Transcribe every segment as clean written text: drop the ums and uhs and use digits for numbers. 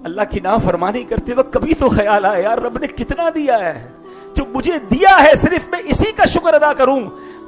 اللہ کی نافرمانی کرتے وقت کبھی تو خیال آیا یار رب نے کتنا دیا ہے، جو مجھے دیا ہے صرف میں اسی کا شکر ادا کروں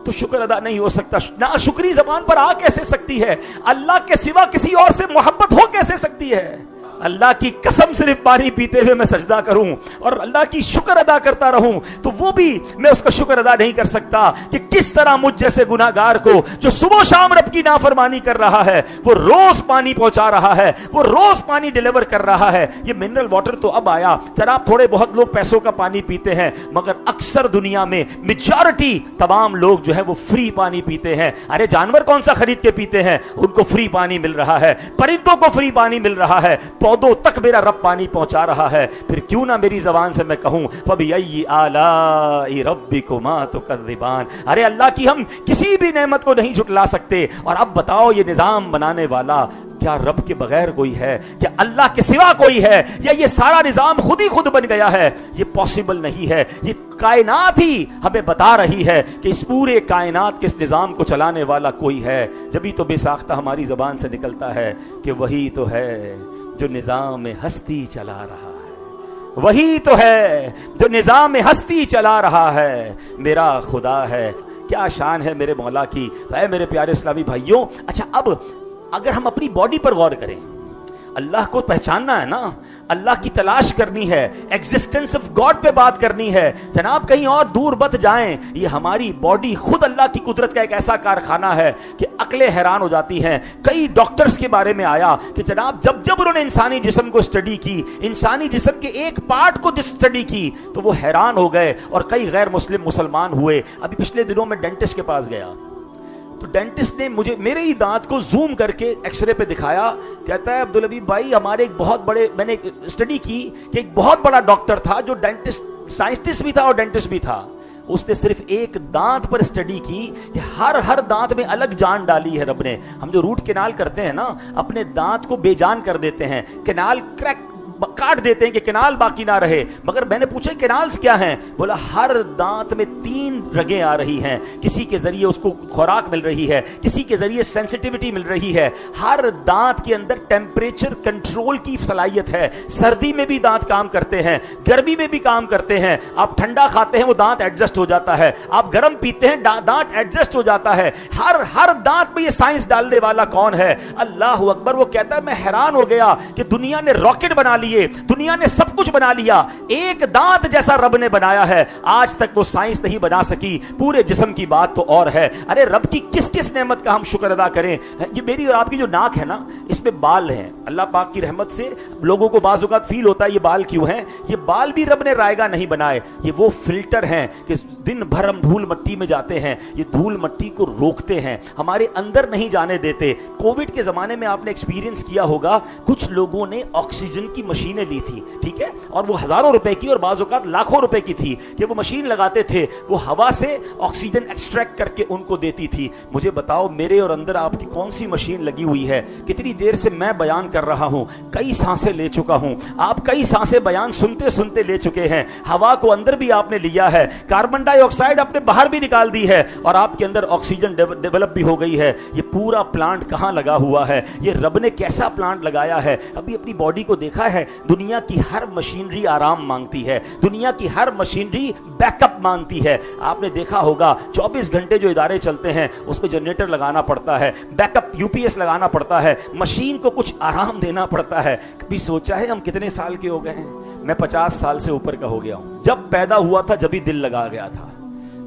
تو شکر ادا نہیں ہو سکتا. ناشکری زبان پر آ کیسے سکتی ہے؟ اللہ کے سوا کسی اور سے محبت ہو کیسے سکتی ہے؟ اللہ کی قسم صرف پانی پیتے ہوئے میں سجدہ کروں اور اللہ کی شکر ادا کرتا رہوں تو وہ بھی میں اس کا شکر ادا نہیں کر سکتا کہ کس طرح مجھ جیسے گناہگار کو جو صبح و شام رب کی نافرمانی کر رہا ہے، وہ روز پانی پہنچا رہا ہے، وہ روز پانی ڈیلیور کر رہا ہے. یہ منرل واٹر تو اب آیا، جناب تھوڑے بہت لوگ پیسوں کا پانی پیتے ہیں، مگر اکثر دنیا میں میجارٹی تمام لوگ جو ہے وہ فری پانی پیتے ہیں. ارے جانور کون سا خرید کے پیتے ہیں؟ ان کو فری پانی مل رہا ہے، پرندوں کو فری پانی مل رہا ہے، پودوں تک میرا رب پانی پہنچا رہا ہے. پھر کیوں نہ میری زبان سے میں کہوں فَبِأَيِّ آلَاءِ رَبِّكُمَا تُكَذِّبَانِ. ارے اللہ کی ہم کسی بھی نعمت کو نہیں جھٹلا سکتے. اور اب بتاؤ یہ نظام بنانے والا کیا رب کے بغیر کوئی ہے؟ کیا اللہ کے سوا کوئی ہے؟ یا یہ سارا نظام خود ہی خود بن گیا ہے؟ یہ پاسبل نہیں ہے. یہ کائنات ہی ہمیں بتا رہی ہے کہ اس پورے کائنات کے اس نظام کو چلانے والا کوئی ہے. جبھی تو بے ساختہ ہماری زبان سے نکلتا ہے کہ وہی تو ہے جو نظام ہستی چلا رہا ہے، وہی تو ہے جو نظام ہستی چلا رہا ہے، میرا خدا ہے. کیا شان ہے میرے مولا کی. تو اے میرے پیارے اسلامی بھائیوں، اچھا اب اگر ہم اپنی باڈی پر غور کریں، اللہ کو پہچاننا ہے نا، اللہ کی تلاش کرنی ہے، ایگزسٹنس آف گاڈ پہ بات کرنی ہے. جناب کہیں اور دور مت جائیں، یہ ہماری باڈی خود اللہ کی قدرت کا ایک ایسا کارخانہ ہے کہ عقلیں حیران ہو جاتی ہیں. کئی ڈاکٹرز کے بارے میں آیا کہ جناب جب انہوں نے انسانی جسم کو اسٹڈی کی، انسانی جسم کے ایک پارٹ کو اسٹڈی کی تو وہ حیران ہو گئے اور کئی غیر مسلم مسلمان ہوئے. ابھی پچھلے دنوں میں ڈینٹسٹ کے پاس گیا تو ڈینٹسٹ نے مجھے میرے ہی دانت کو زوم کر کے ایکس رے پہ دکھایا. کہتا ہے عبدالحبیب بھائی ہمارے ایک بہت بڑے، میں نے اسٹڈی کی کہ ایک بہت بڑا ڈاکٹر تھا جو ڈینٹسٹ، سائنسٹسٹ بھی تھا اور ڈینٹسٹ بھی تھا. اس نے صرف ایک دانت پر اسٹڈی کی کہ ہر دانت میں الگ جان ڈالی ہے رب نے. ہم جو روٹ کینال کرتے ہیں نا، اپنے دانت کو بے جان کر دیتے ہیں، کینال کریک کاٹ دیتے ہیں کہ کنال باقی نہ رہے. مگر میں نے پوچھا کنالز کیا ہیں؟ بولا ہر دانت میں 3 رگیں آ رہی ہیں، کسی کے ذریعے اس کو خوراک مل رہی ہے، کسی کے ذریعے سینسٹیوٹی مل رہی ہے. ہر دانت کے اندر ٹیمپریچر کنٹرول کی صلاحیت ہے. سردی میں بھی دانت کام کرتے ہیں، گرمی میں بھی کام کرتے ہیں. آپ ٹھنڈا کھاتے ہیں وہ دانت ایڈجسٹ ہو جاتا ہے، آپ گرم پیتے ہیں دانت ایڈجسٹ ہو جاتا ہے. ہر دانت میں یہ سائنس ڈالنے والا کون ہے؟ اللہ اکبر. وہ کہتا ہے میں حیران ہو گیا کہ دنیا نے راکٹ بنا لی، دنیا نے سب کچھ بنا لیا، ایک دانت جیسا رب نے بنایا ہے آج تک وہ سائنس نہیں بنا سکی. پورے جسم کی بات تو اور ہے. ارے رب کی کس کس نعمت کا ہم شکر ادا کریں. یہ میری اور آپ کی جو ناک ہے نا، اس میں بال ہیں. اللہ پاک کی رحمت سے لوگوں کو بعض اوقات فیل ہوتا ہے یہ بال کیوں ہیں. یہ بال بھی رب نے رائے گا نہیں بنائے، یہ وہ فلٹر ہیں کہ دن بھر ہم دھول مٹی میں جاتے ہیں، یہ دھول مٹی کو روکتے ہیں، ہمارے اندر نہیں جانے دیتے. کووڈ کے زمانے میں آپ نے ایکسپیرینس کیا ہوگا، کچھ لوگوں نے آکسیجن کی مشینیں لی تھی، ٹھیک ہے، اور وہ ہزاروں روپے کی اور بعض اوقات لاکھوں روپے کی تھی کہ وہ مشین لگاتے تھے، وہ ہوا سے آکسیجن ایکسٹریکٹ کر کے ان کو دیتی تھی. مجھے بتاؤ میرے اور اندر آپ کی کون سی مشین لگی ہوئی ہے؟ کتنی دیر سے میں بیان کر رہا ہوں، کئی سانسیں لے چکا ہوں، آپ کئی سانسیں بیان سنتے سنتے لے چکے ہیں. ہوا کو اندر بھی آپ نے لیا ہے، کاربن ڈائی آکسائڈ آپ نے باہر بھی نکال دی ہے اور آپ کے اندر آکسیجن ڈیولپ بھی ہو گئی ہے. یہ پورا پلانٹ کہاں لگا ہوا ہے؟ یہ رب نے کیسا پلانٹ لگایا ہے؟ ابھی اپنی باڈی کو دیکھا ہے، دنیا کی ہر مشینری آرام مانگتی ہے، دنیا کی ہر مشینری بیک اپ مانگتی ہے. آپ نے دیکھا ہوگا 24 گھنٹے جو ادارے چلتے ہیں اس پہ جنریٹر لگانا پڑتا ہے، بیک اپ UPS لگانا پڑتا ہے، مشین کو کچھ آرام دینا پڑتا ہے. کبھی سوچا ہے ہم کتنے سال کے ہو گئے ہیں؟ میں 50 سال سے اوپر کا ہو گیا ہوں. جب پیدا ہوا تھا جبھی دل لگا گیا تھا،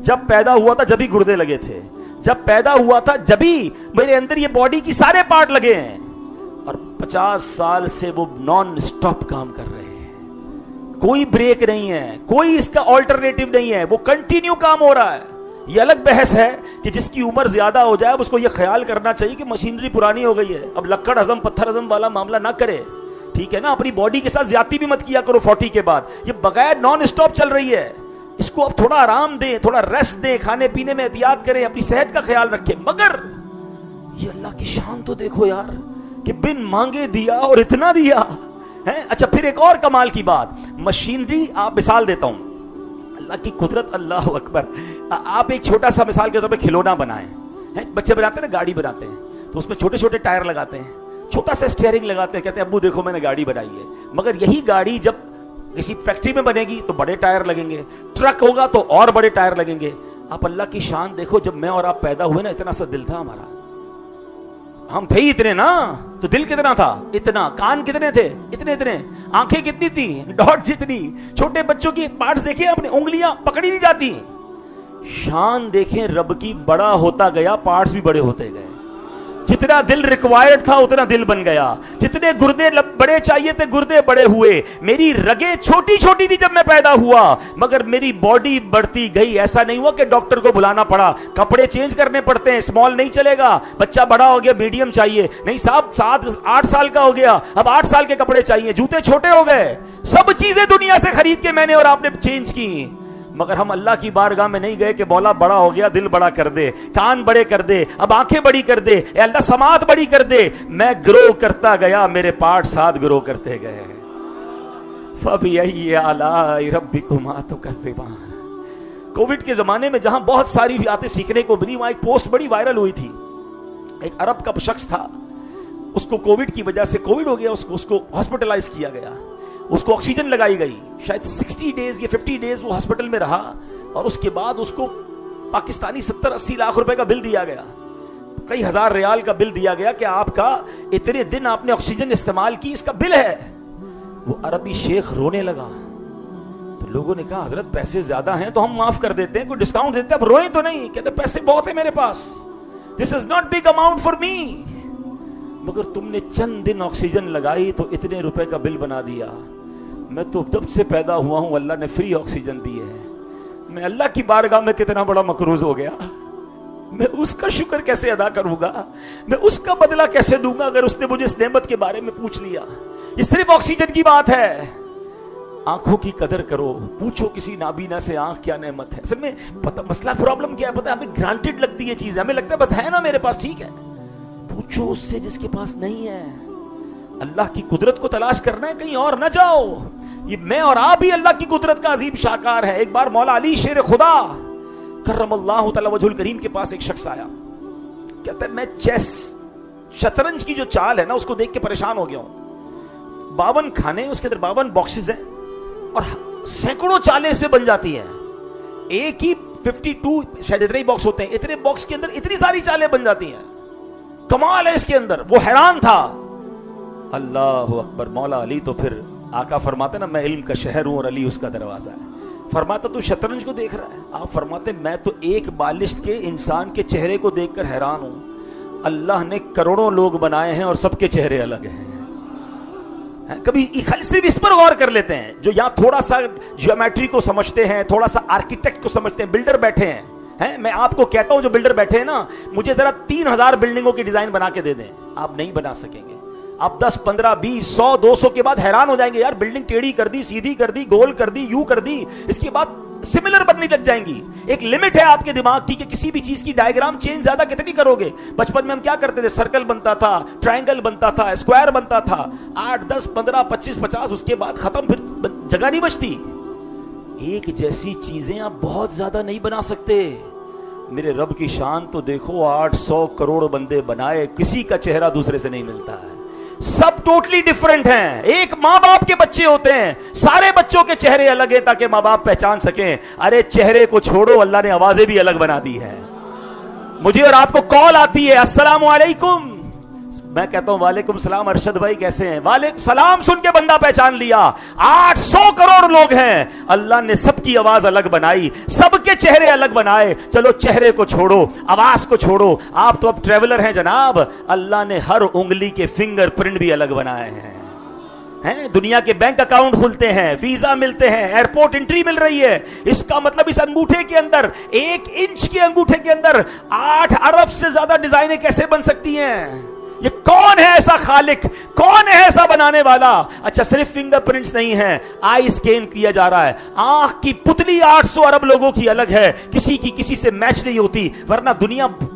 جب پیدا ہوا تھا جبھی گردے لگے تھے، جب پیدا ہوا تھا جبھی میرے اندر یہ باڈی کی سارے پارٹ لگے ہیں، اور 50 سال سے وہ نان سٹاپ کام کر رہے ہیں. کوئی بریک نہیں ہے، کوئی اس کا آلٹرنیٹو نہیں ہے، وہ کنٹینیو کام ہو رہا ہے. یہ الگ بحث ہے کہ جس کی عمر زیادہ ہو جائے اس کو یہ خیال کرنا چاہیے کہ مشینری پرانی ہو گئی ہے، اب لکڑ ہضم پتھر ہضم والا معاملہ نہ کرے، ٹھیک ہے نا. اپنی باڈی کے ساتھ زیادتی بھی مت کیا کرو 40 کے بعد. یہ بغیر نان سٹاپ چل رہی ہے، اس کو اب تھوڑا آرام دیں، تھوڑا ریسٹ دیں، کھانے پینے میں احتیاط کریں، اپنی صحت کا خیال رکھیں. مگر یہ اللہ کی شان تو دیکھو یار کہ بن مانگے دیا اور اتنا دیا ہے. اچھا پھر ایک اور کمال کی بات، مشینری. آپ مثال دیتا ہوں، اللہ کی قدرت، اللہ اکبر. آپ ایک چھوٹا سا مثال کے طور پہ کھلونا بنائیں. بچے بناتے ہیں نا، گاڑی بناتے ہیں تو اس میں چھوٹے چھوٹے ٹائر لگاتے ہیں، چھوٹا سا اسٹیئرنگ لگاتے ہیں, کہتے ہیں ابو دیکھو میں نے گاڑی بنائی ہے. مگر یہی گاڑی جب کسی فیکٹری میں بنے گی تو بڑے ٹائر لگیں گے, ٹرک ہوگا تو اور بڑے ٹائر لگیں گے. آپ اللہ کی شان دیکھو, جب میں اور آپ پیدا ہوئے نا اتنا سا دل تھا ہمارا, ہم تھے اتنے نا, تو دل کتنا تھا اتنا, کان کتنے تھے اتنے اتنے, آنکھیں کتنی تھی ڈاٹ جتنی. چھوٹے بچوں کی پارٹس دیکھیں اپنے, انگلیاں پکڑی نہیں جاتی. شان دیکھیں رب کی, بڑا ہوتا گیا پارٹس بھی بڑے ہوتے گئے. جتنا دل ریکوائرڈ تھا اتنا دل بن گیا, جتنے گردے بڑے چاہیے تھے گردے بڑے ہوئے. میری رگیں چھوٹی چھوٹی تھی جب میں پیدا ہوا, مگر میری باڈی بڑھتی گئی. ایسا نہیں ہوا کہ ڈاکٹر کو بلانا پڑا, کپڑے چینج کرنے پڑتے ہیں, اسمال نہیں چلے گا, بچہ بڑا ہو گیا میڈیم چاہیے, نہیں صاحب 7-8 سال کا ہو گیا اب 8 سال کے کپڑے چاہیے, جوتے چھوٹے ہو گئے. سب چیزیں دنیا سے خرید کے میں نے اور آپ نے چینج کی, مگر ہم اللہ کی بارگاہ میں نہیں گئے کہ مولا بڑا ہو گیا دل بڑا کر دے, کان بڑے کر دے, اب آنکھیں بڑی کر دے, اے اللہ سماعت بڑی کر دے. میں گرو کرتا گیا, میرے پارٹ ساتھ گرو کرتے گئے. فَبِأَيِّ آلَاءِ رَبِّكُمَا تُكَذِّبَانِ. کووڈ کے زمانے میں جہاں بہت ساری باتیں سیکھنے کو ملی, وہاں ایک پوسٹ بڑی وائرل ہوئی تھی. ایک عرب کا شخص تھا, اس کو کووڈ کی وجہ سے کووڈ ہو گیا, اس کو ہاسپٹلائز کیا گیا, اس کو آکسیجن لگائی گئی. شاید 60 ڈیز یا 50 ڈیز وہ ہاسپٹل میں رہا, اور اس کے بعد اس کو پاکستانی 70-80 لاکھ روپے کا بل دیا گیا, کئی ہزار ریال کا بل دیا گیا کہ آپ کا اتنے دن آپ نے آکسیجن استعمال کی, اس کا بل ہے. وہ عربی شیخ رونے لگا. تو لوگوں نے کہا حضرت پیسے زیادہ ہیں تو ہم معاف کر دیتے ہیں, کوئی ڈسکاؤنٹ دیتے ہیں, اب روئیں تو نہیں. کہتے پیسے بہت ہیں میرے پاس, this is not big amount for me, مگر تم نے چند دن آکسیجن لگائی تو اتنے روپے کا بل بنا دیا. میں تو جب سے پیدا ہوا ہوں اللہ نے فری آکسیجن دی ہے. میں اللہ کی بارگاہ میں کتنا بڑا مقروض ہو گیا, میں اس کا شکر کیسے ادا کروں گا, میں اس کا بدلہ کیسے دوں گا اگر اس نے مجھے اس نعمت کے بارے میں پوچھ لیا. یہ صرف آکسیجن کی بات ہے. آنکھوں کی قدر کرو, پوچھو کسی نابینا سے آنکھ کیا نعمت ہے. اصل میں مسئلہ پرابلم کیا ہے پتہ ہے, ہمیں گرانٹیڈ لگتی ہے چیز, ہمیں لگتا ہے بس ہے نا میرے پاس ٹھیک ہے. پوچھو اس سے جس کے پاس نہیں ہے. اللہ کی قدرت کو تلاش کرنا ہے, کہیں اور نہ جاؤ. یہ میں اور آپ بھی اللہ کی قدرت کا عظیم شاکار ہے. ایک بار مولا علی شیر خدا کرم اللہ تعالی وجہ الکریم کے پاس ایک شخص آیا, کہتا ہے میں چیس شطرنج کی جو چال ہے نا اس کو دیکھ کے پریشان ہو گیا ہوں. 52 کھانے, اس کے اندر 52 باکسز ہیں اور سینکڑوں چالیں اس میں بن جاتی ہیں. ایک ہی 52 شاید اتنے ہی باکس ہوتے ہیں, اتنے باکس کے اندر اتنی ساری چالیں بن جاتی ہیں. کمال ہے اس کے اندر. وہ حیران تھا. اللہ اکبر. مولا علی تو پھر آقا فرماتے نا میں علم کا شہر ہوں اور علی اس کا دروازہ ہے. فرماتا تو شطرنج کو دیکھ رہا ہے. آپ فرماتے میں تو ایک بالشت کے انسان کے چہرے کو دیکھ کر حیران ہوں. اللہ نے کروڑوں لوگ بنائے ہیں اور سب کے چہرے الگ ہیں. کبھی صرف اس پر غور کر لیتے ہیں, جو یہاں تھوڑا سا جیومیٹری کو سمجھتے ہیں, تھوڑا سا آرکیٹیکٹ کو سمجھتے ہیں, بلڈر بیٹھے ہیں. میں آپ کو کہتا ہوں جو بلڈر بیٹھے ہیں نا, مجھے ذرا 3000 بلڈنگوں کی ڈیزائن بنا کے دے دیں, آپ نہیں بنا سکیں گے. آپ 10 15 20 100 200 کے بعد حیران ہو جائیں گے, یار بلڈنگ ٹیڑھی کر دی, سیدھی کر دی, گول کر دی, یوں کر دی, اس کے بعد سملر بننے لگ جائیں گی. ایک لمٹ ہے آپ کے دماغ کی کہ کسی بھی چیز کی ڈائیگرام چینج زیادہ کتنی کرو گے. بچپن میں ہم کیا کرتے تھے, سرکل بنتا تھا, ٹرائنگل بنتا تھا, اسکوائر بنتا تھا, 8 10 15 25 50, اس کے بعد ختم, پھر جگہ نہیں بچتی. ایک جیسی چیزیں آپ بہت زیادہ نہیں بنا سکتے. میرے رب کی شان تو دیکھو, 800 کروڑ بندے بنائے, کسی کا چہرہ دوسرے سے نہیں ملتا ہے, سب ٹوٹلی ڈیفرنٹ ہیں. ایک ماں باپ کے بچے ہوتے ہیں, سارے بچوں کے چہرے الگ ہیں تاکہ ماں باپ پہچان سکیں. ارے چہرے کو چھوڑو, اللہ نے آوازیں بھی الگ بنا دی ہے. مجھے اور آپ کو کال آتی ہے السلام علیکم, میں کہتا ہوں وعلیکم السلام ارشد بھائی کیسے ہیں, وعلیکم سلام سن کے بندہ پہچان لیا. 800 کروڑ لوگ ہیں, اللہ نے سب کی آواز الگ بنائی, سب کے چہرے الگ بنائے. چلو چہرے کو چھوڑو, آواز کو چھوڑو, آپ تو اب ٹریولر ہیں جناب, اللہ نے ہر انگلی کے فنگر پرنٹ بھی الگ بنائے ہیں. دنیا کے بینک اکاؤنٹ کھلتے ہیں, ویزا ملتے ہیں, ایئرپورٹ انٹری مل رہی ہے. اس کا مطلب اس انگوٹھے کے اندر, 1 انچ کے انگوٹھے کے اندر 8 ارب سے زیادہ ڈیزائنیں کیسے بن سکتی ہیں؟ یہ کون ہے ایسا خالق, کون ہے ایسا بنانے والا؟ اچھا صرف فنگر پرنٹس نہیں ہیں, آئی اسکین کیا جا رہا ہے. آنکھ کی پتلی 800 ارب لوگوں کی الگ ہے, کسی کی کسی سے میچ نہیں ہوتی, ورنہ دنیا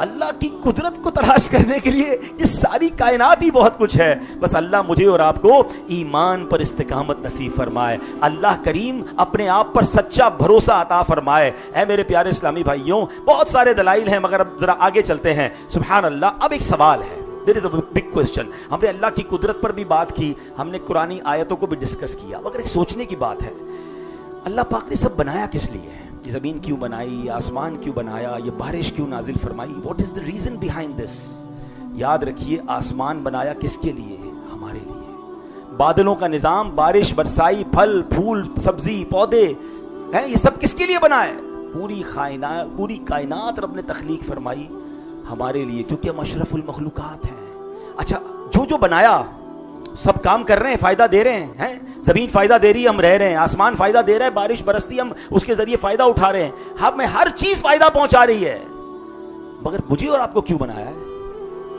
اللہ کی قدرت کو تلاش کرنے کے لیے یہ ساری کائنات ہی بہت کچھ ہے. بس اللہ مجھے اور آپ کو ایمان پر استقامت نصیب فرمائے. اللہ کریم اپنے آپ پر سچا بھروسہ عطا فرمائے. اے میرے پیارے اسلامی بھائیوں, بہت سارے دلائل ہیں مگر اب ذرا آگے چلتے ہیں. سبحان اللہ. اب ایک سوال ہے, There is a big question. ہم نے اللہ کی قدرت پر بھی بات کی, ہم نے قرآنی آیتوں کو بھی ڈسکس کیا, مگر ایک سوچنے کی بات ہے, اللہ پاک نے سب بنایا کس لیے ہے؟ یہ زمین کیوں بنائی, یہ آسمان کیوں بنایا, یہ بارش کیوں نازل فرمائی؟ What is the reason behind this? یاد رکھیے, آسمان بنایا کس کے لیے؟ ہمارے لیے. بادلوں کا نظام, بارش برسائی, پھل پھول سبزی پودے ہیں, یہ سب کس کے لیے بنا ہے؟ پوری کائنات رب نے تخلیق فرمائی ہمارے لیے, کیونکہ ہم اشرف المخلوقات ہیں. اچھا, جو بنایا سب کام کر رہے ہیں, فائدہ دے رہے ہیں, زمین فائدہ دے رہی ہے, ہم رہ رہے ہیں, آسمان فائدہ دے رہا ہے, بارش برستی, ہم اس کے ذریعے فائدہ اٹھا رہے ہیں, ہمیں ہر چیز فائدہ پہنچا رہی ہے, مگر مجھے اور آپ کو کیوں بنایا ہے؟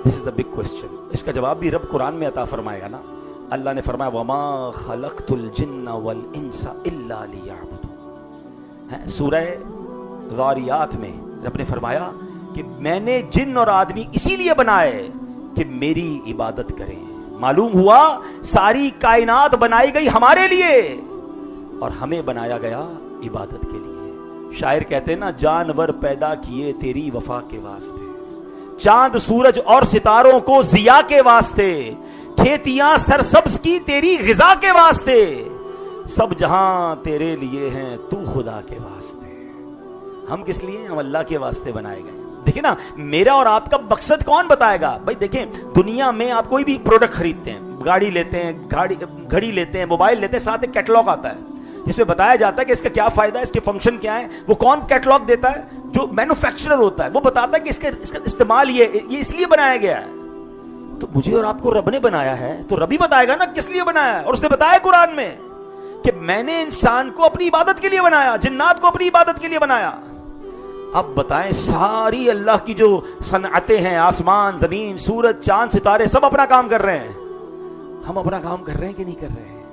دس از دا بگ کوسچن. اس کا جواب بھی رب قرآن میں عطا فرمائے گا نا. اللہ نے فرمایا وما خلقت الجن والانس الا لیعبدون. سورہ ذاریات میں رب نے فرمایا کہ میں نے جن اور آدمی اسی لیے بنائے کہ میری عبادت کریں. معلوم ہوا ساری کائنات بنائی گئی ہمارے لیے اور ہمیں بنایا گیا عبادت کے لیے. شاعر کہتے ہیں نا, جانور پیدا کیے تیری وفا کے واسطے, چاند سورج اور ستاروں کو ضیاء کے واسطے, کھیتیاں سرسبز کی تیری غذا کے واسطے, سب جہاں تیرے لیے ہیں تو خدا کے واسطے. ہم کس لیے؟ ہم اللہ کے واسطے بنائے گئے. دیکھیں نا, میرا اور آپ کا مقصد کون بتائے گا بھائی؟ دیکھیں, دنیا میں آپ کوئی بھی پروڈکٹ خریدتے ہیں, گاڑی لیتے ہیں, گھڑی لیتے ہیں, موبائل لیتے ہیں, ساتھ ایک کیٹلاگ آتا ہے جس میں بتایا جاتا ہے کہ اس کا کیا فائدہ ہے, اس کے فنکشن کیا ہے. وہ کون کیٹلاگ دیتا ہے؟ جو مینوفیکچرر ہوتا ہے, وہ بتاتا ہے کہ اس کا استعمال یہ اس لیے بنایا گیا ہے. تو مجھے اور آپ کو رب نے بنایا ہے تو رب ہی بتائے گا نا کس لیے بنایا ہے. اور اس نے بتایا قرآن میں کہ میں نے انسان کو اپنی عبادت کے لیے بنایا, جنات کو اپنی عبادت کے لیے بنایا. اب بتائیں, ساری اللہ کی جو صنعتیں ہیں, آسمان زمین سورج چاند ستارے, سب اپنا کام کر رہے ہیں. ہم اپنا کام کر رہے ہیں کہ نہیں کر رہے ہیں؟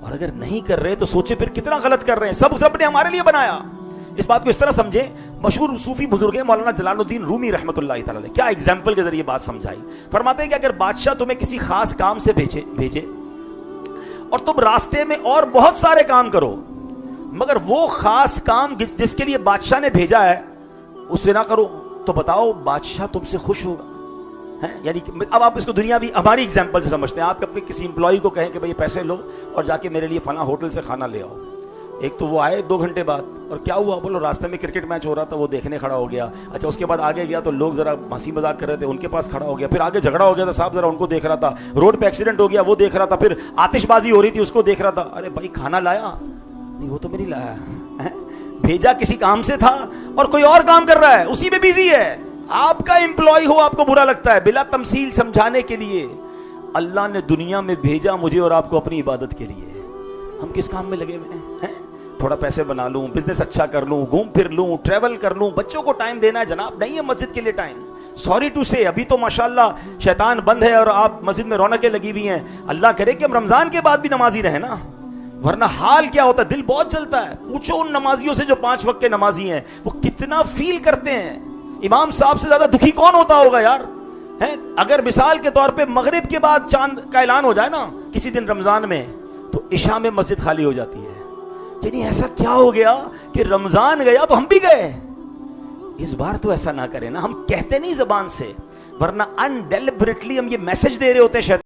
اور اگر نہیں کر رہے تو سوچے پھر کتنا غلط کر رہے ہیں. سب نے ہمارے لیے بنایا. اس بات کو اس طرح سمجھیں, مشہور صوفی بزرگ ہیں مولانا جلال الدین رومی رحمۃ اللہ تعالی علیہ, کیا ایگزامپل کے ذریعے بات سمجھائی. فرماتے ہیں کہ اگر بادشاہ تمہیں کسی خاص کام سے بھیجے اور تم راستے میں اور بہت سارے کام کرو, مگر وہ خاص کام جس کے لیے بادشاہ نے بھیجا ہے اسے نہ کرو, تو بتاؤ بادشاہ تم سے خوش ہوگا؟ یعنی اب آپ اس کو دنیا بھی ہماری ایگزامپل سے سمجھتے ہیں. آپ اپنے کسی امپلائی کو کہیں کہ بھئی پیسے لو اور جا کے میرے لیے فلاں ہوٹل سے کھانا لے آؤ. ایک تو وہ آئے 2 گھنٹے بعد, اور کیا ہوا بولو, راستے میں کرکٹ میچ ہو رہا تھا, وہ دیکھنے کھڑا ہو گیا. اچھا, اس کے بعد آگے گیا تو لوگ ذرا ہنسی مذاق کر رہے تھے, ان کے پاس کھڑا ہو گیا. پھر آگے جھگڑا ہو گیا تو صاحب ذرا ان کو دیکھ رہا تھا. روڈ پہ ایکسیڈنٹ ہو گیا, وہ دیکھ رہا تھا. پھر آتش بازی ہو رہی تھی, اس کو دیکھ رہا تھا. ارے بھائی کھانا لایا؟ نہیں, وہ تو میں نہیں لایا. بھیجا کسی کام سے تھا اور کوئی اور کام کر رہا ہے, اسی میں بیزی ہے. آپ کا امپلائی ہو, آپ کو برا لگتا ہے. بلا تمثیل سمجھانے کے لیے اللہ نے دنیا میں بھیجا مجھے اور آپ کو اپنی عبادت کے لیے. ہم کس کام میں لگے ہوئے ہیں؟ تھوڑا پیسے بنا لوں, بزنس اچھا کر لوں, گھوم پھر لوں, ٹریول کر لوں, بچوں کو ٹائم دینا ہے. جناب نہیں ہے مسجد کے لیے ٹائم. سوری ٹو سے, ابھی تو ماشاءاللہ شیطان بند ہے اور آپ مسجد میں رونقیں لگی ہوئی ہیں. اللہ کرے کہ ہم رمضان کے بعد بھی نمازی رہیں نا, ورنہ حال کیا ہوتا ہے, دل بہت چلتا ہے. پوچھو ان نمازیوں سے جو 5 وقت کے نمازی ہیں, وہ کتنا فیل کرتے ہیں. امام صاحب سے زیادہ دکھی کون ہوتا ہوگا یار؟ اگر مثال کے طور پہ مغرب کے بعد چاند کا اعلان ہو جائے نا کسی دن رمضان میں, تو عشاء میں مسجد خالی ہو جاتی ہے. یعنی ایسا کیا ہو گیا کہ رمضان گیا تو ہم بھی گئے؟ اس بار تو ایسا نہ کریں نا. ہم کہتے نہیں زبان سے, ورنہ انڈیلیبریٹلی ہم یہ میسج دے رہے ہوتے ہیں شیطان